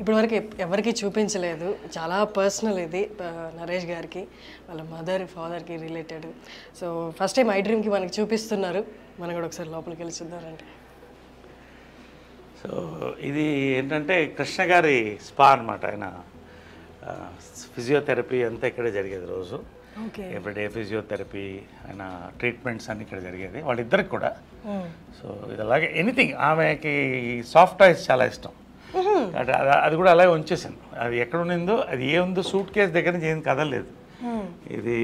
ఇప్పటివరకు ఎవరికి చూపించలేదు, చాలా పర్సనల్ ఇది నరేష్ గారికి వాళ్ళ మదర్ ఫాదర్కి related. So first time I డ్రీమ్కి మనకి చూపిస్తున్నారు, మనం కూడా ఒకసారి లోపలికి వెళ్ళి చూద్దారంటే. సో ఇది ఏంటంటే కృష్ణ గారి స్పా అనమాట. ఆయన ఫిజియోథెరపీ అంతా ఇక్కడే జరిగేది రోజు. ఎవ్రీడే ఫిజియోథెరపీ, ఆయన ట్రీట్మెంట్స్ అన్నీ ఇక్కడ జరిగేది వాళ్ళిద్దరికి కూడా. సో ఇది అలాగే ఎనీథింగ్, ఆమెకి సాఫ్ట్ టాయ్స్ చాలా ఇష్టం. అది కూడా అలాగే ఉంచేసాను. అది ఎక్కడ ఉండిందో, అది ఏముందో సూట్ కేసు దగ్గర నుంచి ఏం కదలలేదు. ఇది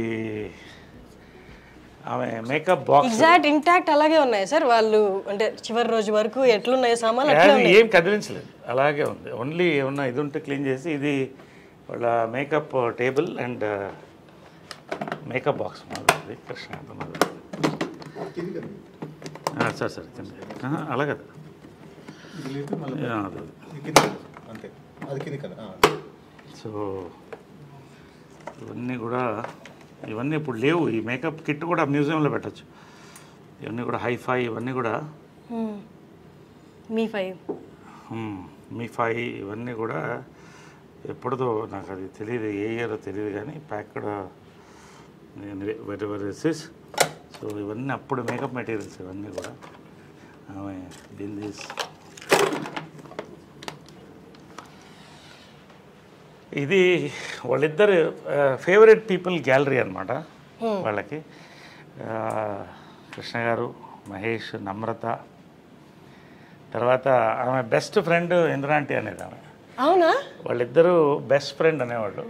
ఆమె మేకప్ బాక్స్ ఎగ్జాక్ట్ ఇంటాక్ట్ అలాగే ఉన్నాయి సార్. వాళ్ళు అంటే చివరి రోజు వరకు ఎట్లున్నాయి సామాన్లు ఏం కదిలించలేదు, అలాగే ఉంది. ఓన్లీ ఏమన్నా ఇది ఉంటే క్లీన్ చేసి, ఇది వాళ్ళ makeup table and makeup box మాది కృష్ణ సార్. సార్ అలా కదా, సో ఇవన్నీ ఇప్పుడు లేవు. ఈ మేకప్ కిట్ కూడా మ్యూజియంలో పెట్టచ్చు. ఇవన్నీ కూడా హైఫై, ఇవన్నీ కూడా మీ ఫై ఇవన్నీ కూడా ఎప్పుడుదో నాకు అది తెలియదు, ఏ ఇయర్ తెలియదు, కానీ ప్యాక్డ్ వెరివరీసెస్. సో ఇవన్నీ అప్పుడు మేకప్ మెటీరియల్స్ ఇవన్నీ కూడా. ఆమె దీని ఇది వాళ్ళిద్దరు ఫేవరెట్ పీపుల్ గ్యాలరీ అనమాట వాళ్ళకి. కృష్ణ గారు, మహేష్, నమ్రత, తర్వాత ఆమె బెస్ట్ ఫ్రెండ్ ఇంద్రాంటి అనేది ఆమె. అవునా? వాళ్ళిద్దరూ బెస్ట్ ఫ్రెండ్ అనేవాళ్ళు.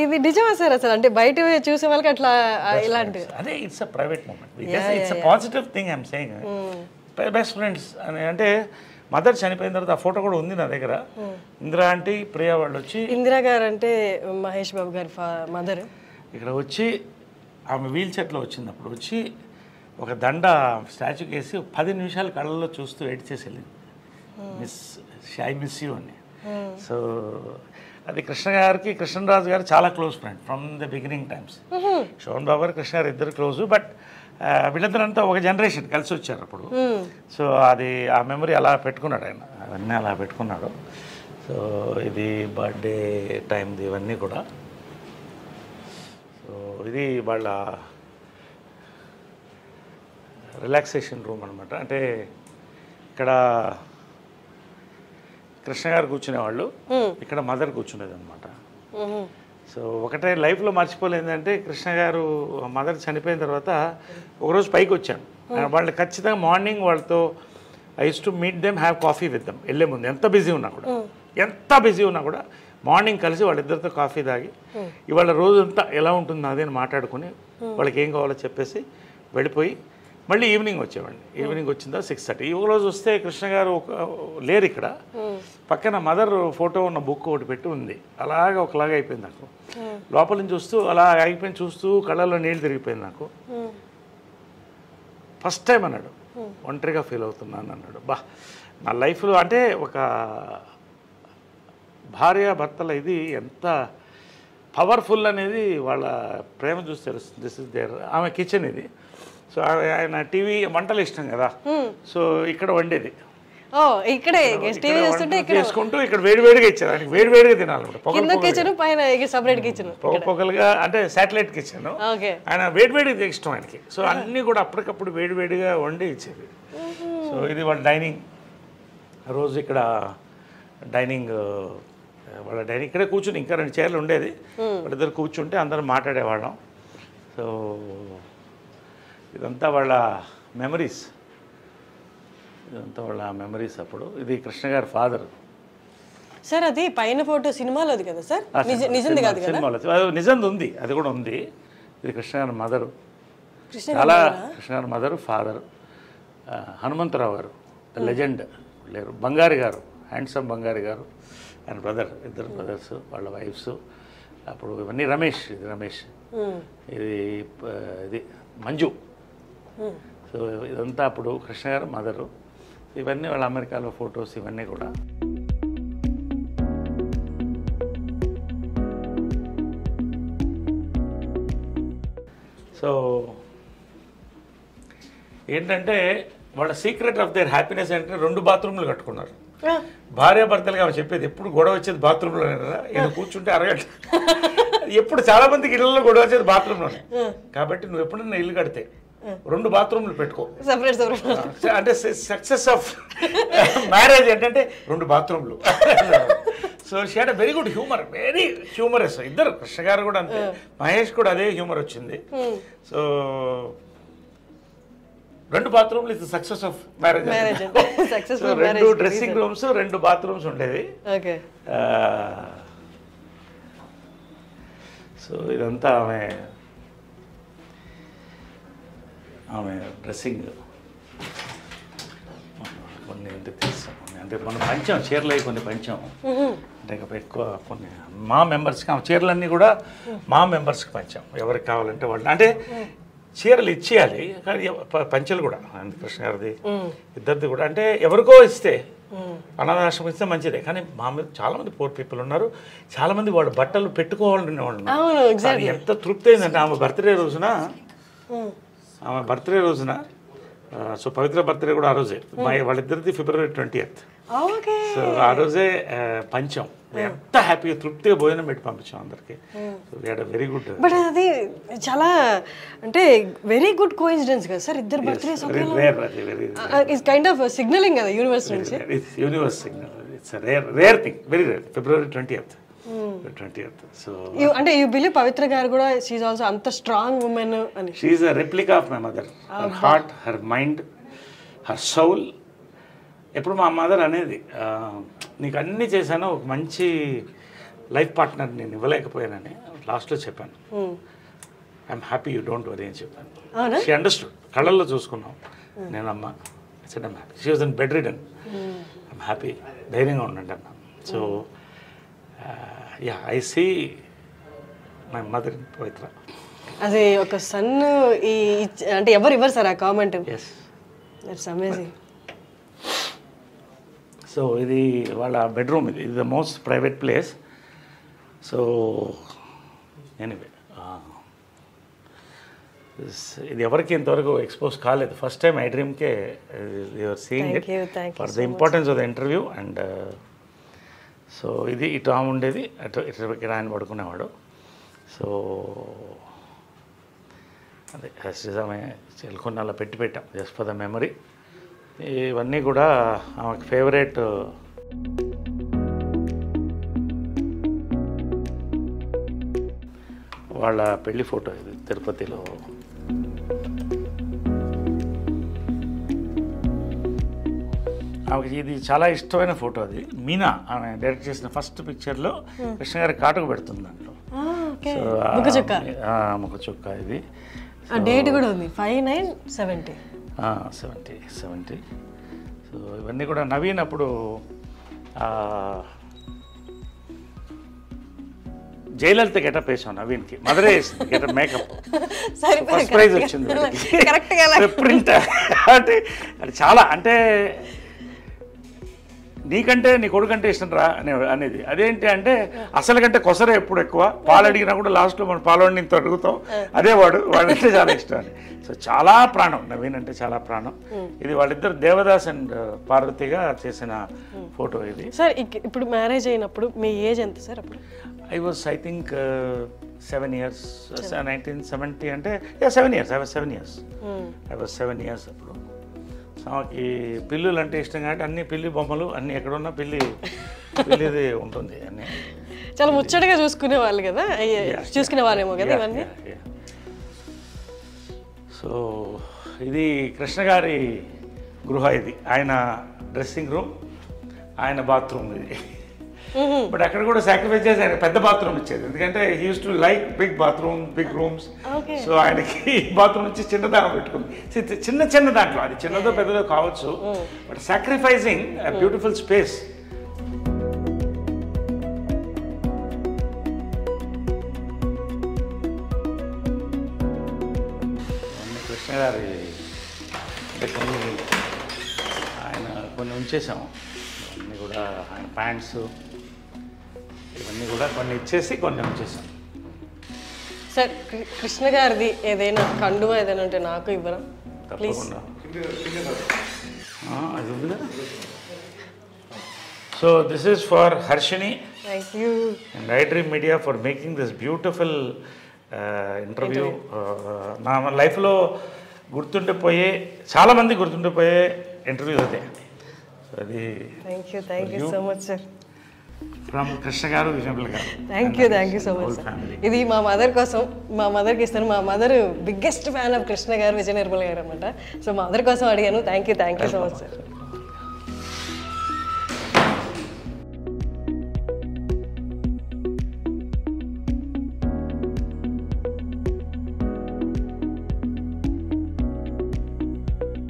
ఇది నిజమా సార్? అసలు అంటే బయట చూసే వాళ్ళకి అట్లా ఇలాంటి అదే it's a private moment, it's a positive thing I'm saying. Best friends అని అంటే మదర్ చనిపోయిన తర్వాత ఆ ఫోటో కూడా ఉంది నా దగ్గర. ఇందిరా ఆంటీ, ప్రియా వాళ్ళు వచ్చి, ఇందిరా గారు అంటే మహేష్ బాబు గారి మదర్, ఇక్కడ వచ్చి ఆమె వీల్ చైర్లో వచ్చింది. అప్పుడు వచ్చి ఒక దండ స్టాచ్యూకి వేసి 10 నిమిషాలు కళ్ళల్లో చూస్తూ ఎడిట్ చేసి వెళ్ళింది, ఐ మిస్ యూ అని. సో అది కృష్ణ గారికి, కృష్ణరాజు గారు చాలా close friend from the beginning times. Sobhan Babu garu, Krishna గారు ఇద్దరు క్లోజు. బట్ వీళ్ళందరంతా ఒక జనరేషన్ కలిసి వచ్చారు అప్పుడు. సో అది ఆ మెమరీ అలా పెట్టుకున్నాడు ఆయన, అవన్నీ అలా పెట్టుకున్నాడు. సో ఇది బర్త్డే టైంది ఇవన్నీ కూడా. సో ఇది వాళ్ళ రిలాక్సేషన్ రూమ్ అనమాట. అంటే ఇక్కడ కృష్ణ గారు కూర్చునేవాళ్ళు, ఇక్కడ మదర్ కూర్చునేది అనమాట. సో ఒకటే లైఫ్లో మర్చిపోలేదంటే, కృష్ణ గారు మదర్ చనిపోయిన తర్వాత ఒకరోజు పైకి వచ్చాను. వాళ్ళు ఖచ్చితంగా మార్నింగ్ వాళ్ళతో I use to meet them, have coffee with them. వెళ్ళే ముందు ఎంత బిజీ ఉన్నా కూడా మార్నింగ్ కలిసి వాళ్ళిద్దరితో కాఫీ తాగి ఇవాళ రోజంతా ఎలా ఉంటుంది అదే మాట్లాడుకుని వాళ్ళకి ఏం కావాలో చెప్పేసి వెళ్ళిపోయి మళ్ళీ ఈవినింగ్ వచ్చేవాడిని. ఈవినింగ్ వచ్చిన తర్వాత 6:30. ఒక రోజు వస్తే కృష్ణ గారు లేరు ఇక్కడ. పక్కన మదర్ ఫోటో ఉన్న బుక్ ఒకటి పెట్టి ఉంది. అలాగే ఒకలాగా అయిపోయింది నాకు. లోపల నుంచి చూస్తూ అలా అయిపోయింది, చూస్తూ కళ్ళల్లో నీళ్ళు తిరిగిపోయింది నాకు. ఫస్ట్ టైం అన్నాడు, ఒంటరిగా ఫీల్ అవుతున్నాను అన్నాడు. నా లైఫ్లో అంటే ఒక భార్య భర్తల ఇది ఎంత పవర్ఫుల్ అనేది వాళ్ళ ప్రేమ చూసి తెలుస్తుంది. This is there. ఆమె కిచెన్ ఇది. సో ఆయన టీవీ వంటలు ఇష్టం కదా, సో ఇక్కడ వండేది. చేసుకుంటూ ఇక్కడ వేడివేడిగా ఇచ్చారు ఆయనకి, వేడివేడిగా తినాలి. పొగలుగా అంటే శాటిలైట్ కిచెన్, ఆయన వేడివేడిగా ఇష్టం ఆయనకి. సో అన్నీ కూడా అప్పటికప్పుడు వేడివేడిగా వండి ఇచ్చేది. సో ఇది వాళ్ళ డైనింగ్. రోజు ఇక్కడ డైనింగ్, వాళ్ళ డైనింగ్ ఇక్కడే కూర్చుని, ఇంకా 2 చైర్లు ఉండేది, వాళ్ళిద్దరు కూర్చుంటే అందరం మాట్లాడేవాళ్ళం. సో ఇదంతా వాళ్ళ మెమరీస్, అప్పుడు. ఇది కృష్ణ గారి ఫాదర్ సార్. అది పైన ఫోటో సినిమాలోది కదా సార్? సినిమాలో నిజంది ఉంది, అది కూడా ఉంది. ఇది కృష్ణ గారి మదరు, చాలా కృష్ణ గారి మదరు, ఫాదర్. హనుమంతరావు గారు లెజెండ్ లేరు. బంగారి గారు, హ్యాండ్సమ్ బంగారి గారు, ఆయన బ్రదర్, ఇద్దరు బ్రదర్స్, వాళ్ళ వైఫ్స్. అప్పుడు ఇవన్నీ రమేష్, ఇది రమేష్, ఇది మంజు. సో ఇదంతా అప్పుడు కృష్ణ గారు మదరు. ఇవన్నీ వాళ్ళ అమెరికాలో ఫొటోస్, ఇవన్నీ కూడా. సో ఏంటంటే వాళ్ళ సీక్రెట్ ఆఫ్ దేర్ హ్యాపీనెస్ అంటే 2 బాత్రూమ్లు కట్టుకున్నారు. భార్యాభర్తలుగా ఆమె చెప్పేది ఎప్పుడు గొడవ వచ్చేది బాత్రూంలోనే కదా, ఈయన కూర్చుంటే అరగంట. ఎప్పుడు చాలా మందికి ఇళ్లలో గొడవ వచ్చేది బాత్రూంలోనే. కాబట్టి నువ్వు ఎప్పుడన్నా ఇల్లు కడితే 2 బాత్రూమ్లు పెట్టుకో. అంటే సక్సెస్ ఆఫ్ మ్యారేజ్ ఏంటంటే 2 బాత్రూమ్లు. So she had a very good humour, very humorous. ఇద్దరు, కృష్ణ గారు కూడా అంతే, మహేష్ కూడా అదే హ్యూమర్ వచ్చింది. సో 2 బాత్రూమ్లు is success of marriage. 2 dressing rooms, 2 bathrooms ఉండేవి. సో ఇదంతా ఆమె డ్రెస్సింగ్. కొన్ని ఇంటికి తెలుసు, అంటే మనం పంచాం చీరలు అవి కొన్ని పంచాం. అంటే ఎక్కువ కొన్ని మా మెంబర్స్కి ఆమె చీరలన్నీ కూడా మా మెంబర్స్కి పంచాం. ఎవరికి కావాలంటే వాళ్ళు, అంటే చీరలు ఇచ్చేయాలి కానీ పంచలు కూడా కృష్ణ గారిది ఇద్దరిది కూడా. అంటే ఎవరికో ఇస్తే అనాథాశ్రమం ఇస్తే మంచిదే, కానీ మా మీద చాలామంది పూర్ పీపుల్ ఉన్నారు. చాలామంది వాళ్ళు బట్టలు పెట్టుకోవాలనే వాళ్ళు ఉన్నారు. ఎంత తృప్తి అయిందంటే ఆమె బర్త్డే రోజున సో పవిత్ర బర్త్డే కూడా ఆ రోజే, వాళ్ళిద్దరిది February 20th. సో ఆ రోజే పంచాం. ఎంత హ్యాపీగా తృప్తిగా భోజనం పెట్టి పంపించాం అందరికి. Very good. బట్ అది చాలా అంటే వెరీ గుడ్ కోఇన్సిడెన్స్ కదా సార్, ఇద్దరు birthdays it's kind of signalling కదా యూనివర్స్ నుంచి. Universe signal. It's rare thing, very rare. February 20th. So అంటే యూ బిలీవ్ పవిత్ర గారు కూడా షీ ఈజ్ ఆల్సో అంత స్ట్రాంగ్ ఉమెన్ అని? She is a replica of my mother. Her heart, her mind, her Saul. ఎప్పుడు మా mother అనేది, నీకు అన్నీ చేశాను, ఒక మంచి లైఫ్ పార్ట్నర్ నేను ఇవ్వలేకపోయానని లాస్ట్లో చెప్పాను. I'm happy, you don't worry అని చెప్పాను. She understood. కళ్ళల్లో చూసుకున్నాం నేనమ్మ. I'm happy. She was in bed ridden. I'm happy, ధైర్యంగా ఉండండి అన్న. So I see my mother in Pavitra. అది ఒక సన్ అంటే ఎవరు ఇవ్వరు సార్ ఆ కామెంట్. It's amazing. సో ఇది వాళ్ళ బెడ్రూమ్. ఇది the most private place. So anyway ఇది ఎవరికి ఇంతవరకు ఎక్స్పోజ్ కాలేదు. ఫస్ట్ టైం ఐ డ్రీమ్కే you're seeing it for the importance of the interview. And so ఇది ఇటు ఆమె ఉండేది, అటు ఇక్కడ ఆయన పడుకునేవాడు. సో అదే ఆమె చెల్కొని అలా పెట్టాం జస్ట్ ఫర్ ద మెమరీ. ఇవన్నీ కూడా ఆమెకు ఫేవరెట్. వాళ్ళ పెళ్లి ఫోటో ఇది తిరుపతిలో. ఆమెకి ఇది చాలా ఇష్టమైన ఫోటో. అది మీనా ఆమె డైరెక్ట్ చేసిన ఫస్ట్ పిక్చర్లో కృష్ణ గారి కాటుకు పెడుతుంది దాంట్లో. సో ముఖ చుక్క. ఇది డేట్ కూడా ఉంది 5/9/70. 70. సో ఇవన్నీ కూడా నవీన్ అప్పుడు జయలలిత గెటప్ వేసాం నవీన్కి. మదరే వేసింది గెటప్, మేకప్. ఫస్ట్ ప్రైజ్ వచ్చింది ప్రింట్. అంటే అది చాలా, అంటే నీకంటే నీ కొడుకంటే ఇష్టం రా అనేది. అదేంటి అంటే అసలు కంటే కొసరే ఎప్పుడు ఎక్కువ. పాలు అడిగినా కూడా లాస్ట్లో మనం పాలవాడిని ఇంత అడుగుతాం, అదే వాడంటే చాలా ఇష్టం అని. సో చాలా ప్రాణం నవీన్ అంటే, చాలా ప్రాణం. ఇది వాళ్ళిద్దరు దేవదాస్ అండ్ పార్వతిగా చేసిన ఫోటో ఇది. సార్ ఇప్పుడు మ్యారేజ్ అయినప్పుడు మీ ఏజ్ ఎంత సార్ అప్పుడు? I was I think 7 years. 1970 అంటే 7 years. I was 7 years. I was 7 years అప్పుడు. ఆమెకి పిల్లులు అంటే ఇష్టం కాబట్టి అన్ని పిల్లి బొమ్మలు అన్నీ ఎక్కడున్నా పిల్లిది ఉంటుంది అన్నీ. చాలా ముచ్చటగా చూసుకునే వాళ్ళు కదా, చూసుకునేవారేమో కదా ఇవన్నీ. సో ఇది కృష్ణ గారి గృహ. ఇది ఆయన డ్రెస్సింగ్ రూమ్, ఆయన బాత్రూమ్ ఇది. బట్ అక్కడ కూడా సాక్రిఫైస్ చేసి ఆయన పెద్ద బాత్రూమ్ ఇచ్చేది, ఎందుకంటే he used to like big bathroom, big rooms. So ఆయనకి బాత్రూమ్ నుంచి చిన్నదానం పెట్టుకుంది. చిన్న దాంట్లో, అది చిన్నదో పెద్దదో కావచ్చు, but sacrificing beautiful space. Krishna గారి కొన్ని ఉంచేసాము. అన్నీ కూడా ఆయన ప్యాంట్స్ ఇవన్నీ కూడా కొన్ని ఇచ్చేసి కొన్ని ఉంచేసాం. సార్ కృష్ణ గారిది ఏదైనా కండువా ఏదైనా ఉంటే నాకు ఇవ్వరా ప్లీజ్? తప్పకుండా. అది ఉంది కదా. So this is for Harshini thank you. and iDream Media for making this beautiful interview. నా లైఫ్లో గుర్తుండిపోయే చాలామంది గుర్తుండిపోయే ఇంటర్వ్యూస్ అదే. సో అది thank you so much sir. From Krishna గారు, విజయపల్లి గారు. Thank you so much sir. ఇది మా మదర్ కోసం, మా మదర్కి ఇస్తాను. మా mother biggest fan of Krishna గారు, విజయ నిర్మల గారు అనమాట. సో మా మదర్ కోసం అడిగాను. Thank you so much sir.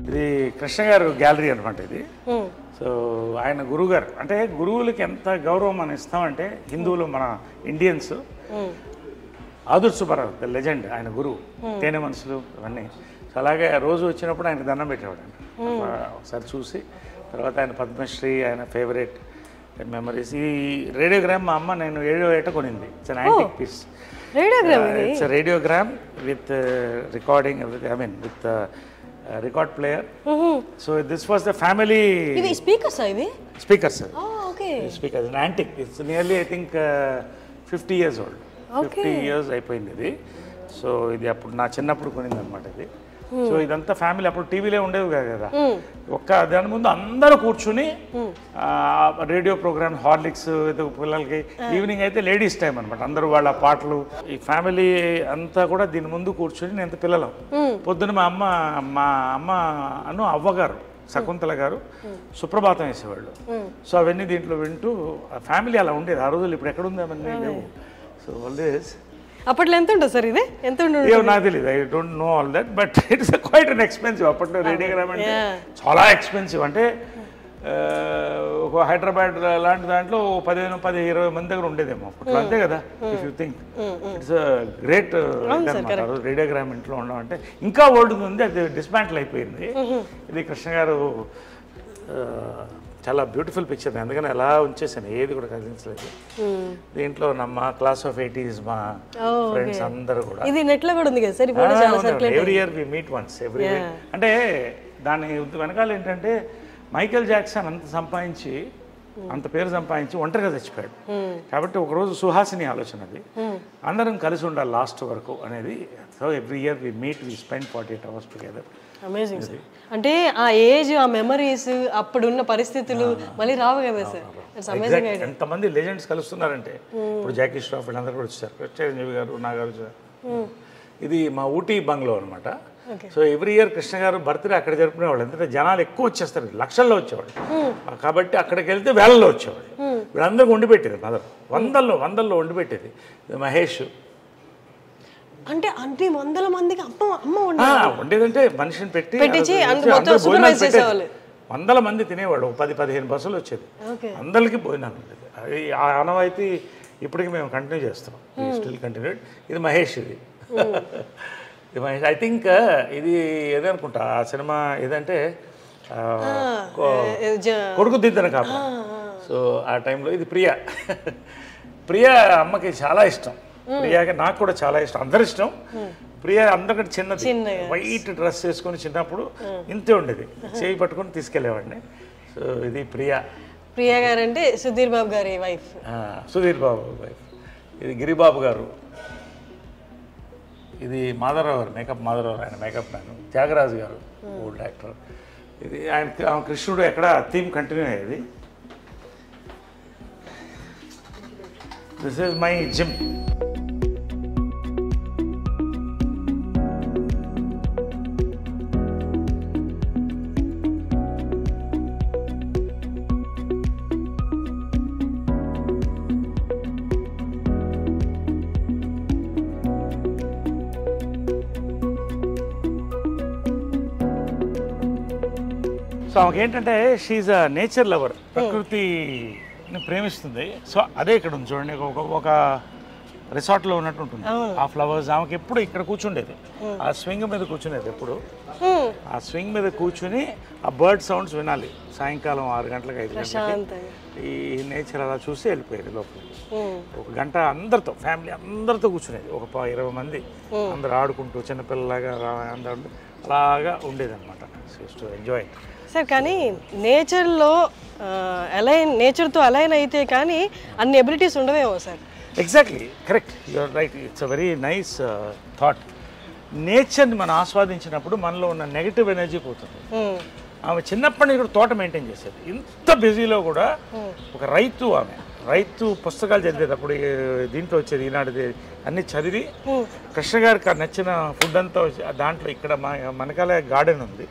ఇది కృష్ణ గారు గ్యాలరీ అనమాట ఇది. సో ఆయన గురువు గారు, అంటే గురువులకి ఎంత గౌరవం మనం ఇస్తామంటే హిందువులు, మన ఇండియన్స్, ఆదుర్ సుబ్బారావు ద లెజెండ్, ఆయన గురువు, తేనె మనసులు అవన్నీ. సో అలాగే రోజు వచ్చినప్పుడు ఆయన దండం పెట్టేవాడు. ఒకసారి చూసి తర్వాత ఆయన పద్మశ్రీ, ఆయన ఫేవరెట్ మెమరీస్. ఈ రేడియోగ్రామ్ మా అమ్మ నేను 7వ ఏట కొనింది. It's an antique piece. It's radiogram with recording everything, I mean with record player. So this was the family. ఇవి స్పీకర్స్ ఇవి? Speakers. Okay. Speakers, an antique. It's nearly I think 50 years old. 50 years అయిపోయింది ఇది. So ఇది అప్పుడు నా చిన్నప్పుడు కొనింది అనమాట ఇది. సో ఇదంతా ఫ్యామిలీ, అప్పుడు టీవీలో ఉండేవి కదా, ఒక్క దాని ముందు అందరూ కూర్చుని రేడియో ప్రోగ్రామ్, హార్లిక్స్ పిల్లలకి, ఈవినింగ్ అయితే లేడీస్ టైం అనమాట, అందరూ వాళ్ళ పాటలు, ఈ ఫ్యామిలీ అంతా కూడా దీని ముందు కూర్చుని నేను పిల్లలం. పొద్దున మా అమ్మ అను అవ్వగారు శకుంతల గారు సుప్రభాతం వేసేవాళ్ళు. సో అవన్నీ దీంట్లో వింటూ ఫ్యామిలీ అలా ఉండేది ఆ రోజులు. ఇప్పుడు ఎక్కడుంది అవన్నీ లేవు. So always. అప్పట్లో ఎంత ఉంటుంది సార్ ఇది? ఎంత ఉంటుంది? నాకు తెలియదు, I don't know all that, but it's quite an expensive. అప్పట్లో రేడియోగ్రామ్ అంటే చాలా ఎక్స్పెన్సివ్. అంటే ఒక హైదరాబాద్ లాంటి దాంట్లో 15-20 మంది దగ్గర ఉండేదేమో అప్పట్లో, అంతే కదా. If you think it's great radiogram ఇంట్లో ఉండడం అంటే. ఇంకా ఓల్డ్ ఉంది, అది డిస్మాంటిల్ అయిపోయింది. ఇది కృష్ణ గారు చాలా బ్యూటిఫుల్ పిక్చర్, అందుకని అలా ఉంచేసాను, ఏది కూడా కదిలించలేదు. దీంట్లో మా క్లాస్ ఆఫ్ 80s మా ఫ్రెండ్స్ అందరూ కూడా. ఇది నెట్ లో కూడా ఉంది కదా sir? Every year we meet once every year. అంటే దాని వెనకాల ఏంటంటే మైకేల్ జాక్సన్ అంత పేరు సంపాదించి ఒంటరిగా చచ్చిపోయాడు. కాబట్టి ఒకరోజు సుహాసిని ఆలోచన అది, అందరం కలిసి ఉండాలి లాస్ట్ వరకు అనేది. So every year we meet, we spend 48 hours together. Amazing sir. అంటే ఆ ఏజ్, ఆ మెమరీస్, అప్పుడున్న పరిస్థితులు మళ్ళీ రావు కదా సార్? ఎంతమంది లెజెండ్స్ కలుస్తున్నారంటే ఇప్పుడు జాకీ ష్రాఫ్ వీళ్ళందరూ కూడా వచ్చారు, చిరంజీవి గారు, నాగారు. ఇది మా ఊటీ బంగ్లో అనమాట. సో ఎవ్రీ ఇయర్ కృష్ణ గారు బర్త్డే అక్కడ జరుపుకునేవాళ్ళు. ఎందుకంటే జనాలు ఎక్కువ వచ్చేస్తారు, లక్షల్లో వచ్చేవాళ్ళు. కాబట్టి అక్కడికి వెళ్తే వేలల్లో వచ్చేవాళ్ళు. వీళ్ళందరికీ వండి పెట్టేది మదర్, వందల్లో వండి పెట్టేది. మహేష్ అంటే అన్ని వందల మందికి అమ్మ వండేదంటే మనిషిని పెట్టి వందల మంది తినేవాడు. 10-15 బస్సులు వచ్చేది, అందరికీ భోజనాలు ఉండేది. అది ఆ ఆనవాయితీ ఇప్పటికీ మేము కంటిన్యూ చేస్తాం, స్టిల్ కంటిన్యూడ్. ఇది మహేష్, ఇది మహేష్. ఐ థింక్ ఇది ఏదనుకుంటా ఆ సినిమా ఏదంటే కొడుకు దిద్దన కాదు. సో ఆ టైంలో ఇది ప్రియా అమ్మకి చాలా ఇష్టం. ప్రియాకి నాకు కూడా చాలా ఇష్టం, అందరి ఇష్టం. ప్రియా అందరికంటే చిన్నది, వైట్ డ్రెస్ వేసుకొని చిన్నప్పుడు ఇంతే ఉండేది, చేయి పట్టుకొని తీసుకెళ్ళేవాడిని. సో ఇది ప్రియా గారు అంటే సుధీర్ బాబు గారి వైఫ్. సుధీర్ బాబు వైఫ్. ఇది గిరిబాబు గారు. ఇది మాధవరావు గారు, మేకప్ మాధవరావు, ఆయన మేకప్ మ్యాన్. త్యాగరాజు గారు ఓల్డ్ యాక్టర్. ఇది ఆయన కృష్ణుడు ఎక్కడ థీమ్ కంటిన్యూ అయ్యేది. This is my gym. So ఆమెకి ఏంటంటే షీఈ్ అ నేచర్ లవర్, ప్రకృతిని ప్రేమిస్తుంది. సో అదే ఇక్కడ ఉంది చూడండి, ఒక రిసార్ట్లో ఉన్నట్టు ఉంటుంది ఆ ఫ్లవర్స్. ఆమెకి ఎప్పుడు ఇక్కడ కూర్చుండేది, ఆ స్వింగ్ మీద కూర్చునేది ఎప్పుడు. ఆ స్వింగ్ మీద కూర్చుని ఆ బర్డ్ సౌండ్స్ వినాలి సాయంకాలం 6 గంటలకు 5 గంటలకి. ఈ నేచర్ అలా చూసి వెళ్ళిపోయేది లోపలికి. 1 గంట అందరితో, ఫ్యామిలీ అందరితో కూర్చునేది. ఒక 20 మంది అందరు ఆడుకుంటూ చిన్నపిల్లలాగా అందరూ అలాగా ఉండేది అనమాట. To enjoy. సార్ కానీ నేచర్లో నేచర్తో అలైన్ అయితే కానీ అన్ని ఎబిలిటీస్ ఉండవేమో sir. Exactly correct, you're right. It's a very nice thought. నేచర్ని మనం ఆస్వాదించినప్పుడు మనలో ఉన్న నెగిటివ్ ఎనర్జీ పోతుంది. ఆమె చిన్నప్పటి నుంచి కూడా తోట మెయింటైన్ చేసేది. ఇంత బిజీలో కూడా ఒక రైతు పుస్తకాలు చదివేటప్పుడు దీంట్లో వచ్చేది ఈనాటిది అన్ని చదివి కృష్ణ గారికి నచ్చిన ఫుడ్ అంతా దాంట్లో ఇక్కడ మనకాల గార్డెన్ ఉంది,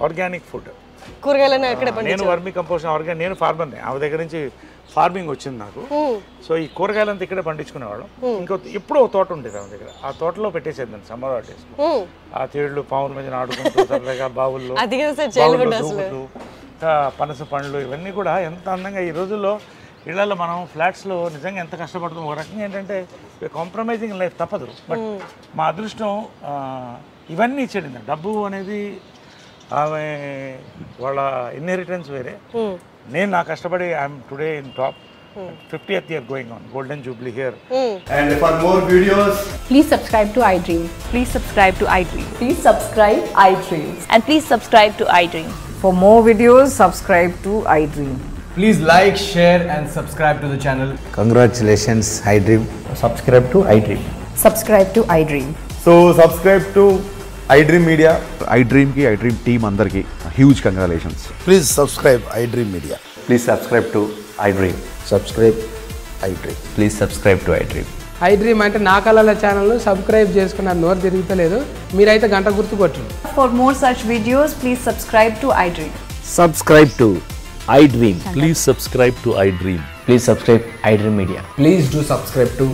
ఆర్గానిక్ ఫుడ్, కూరగాయలన్నీ అక్కడ నేను వర్మీ కంపోస్ట్ నేను ఫార్మర్ని, ఆమె దగ్గర నుంచి ఫార్మింగ్ వచ్చింది నాకు. సో ఈ కూరగాయలంతా ఇక్కడే పండించుకునేవాళ్ళం. ఇంకో ఎప్పుడో తోట ఉండేది ఆమె దగ్గర, ఆ తోటలో పెట్టేసేది నేను సమ్మర్ హాలిడేస్. ఆ తేళ్లు పావుల మధ్యన ఆడుకుంటూ సరదాగా బావుల్లో దూకుతూ పనస పండ్లు ఇవన్నీ కూడా ఎంత అందంగా. ఈ రోజుల్లో ఇళ్లలో మనం ఫ్లాట్స్లో నిజంగా ఎంత కష్టపడుతున్నాం. ఒక రకంగా ఏంటంటే కాంప్రమైజింగ్ లైఫ్ తప్పదు. బట్ మా అదృష్టం ఇవన్నీ ఇచ్చేది. డబ్బు అనేది ఆమె వాళ్ళ ఇన్హెరిటెన్స్ వేరే. నేను నా కష్టపడి I'm today in top. 50th year going on, golden jubilee here. And for more videos, please subscribe to iDream. Please subscribe to iDream. Please subscribe iDream. And please subscribe to iDream. For more videos, subscribe to iDream. please like, share and subscribe to the channel. Congratulations, iDream. Subscribe to iDream. Subscribe to iDream. So subscribe to iDream Media. iDream team andarki huge congratulations. Please subscribe iDream Media. Please subscribe to iDream. Subscribe iDream. Please subscribe to iDream. iDream అంటే నా కళల ఛానల్ను subscribe చేసుకున్న నోరు తిరుగుతలేదు, మీరైతే గంట గుర్తు కొట్టండి. For more such videos, please subscribe to iDream. Subscribe to iDream. Please subscribe to iDream. Please subscribe iDream Media. Please do subscribe to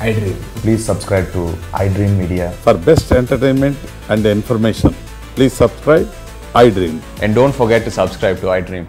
iDream. Please subscribe to iDream Media. For best entertainment and information, please subscribe iDream. And don't forget to subscribe to iDream.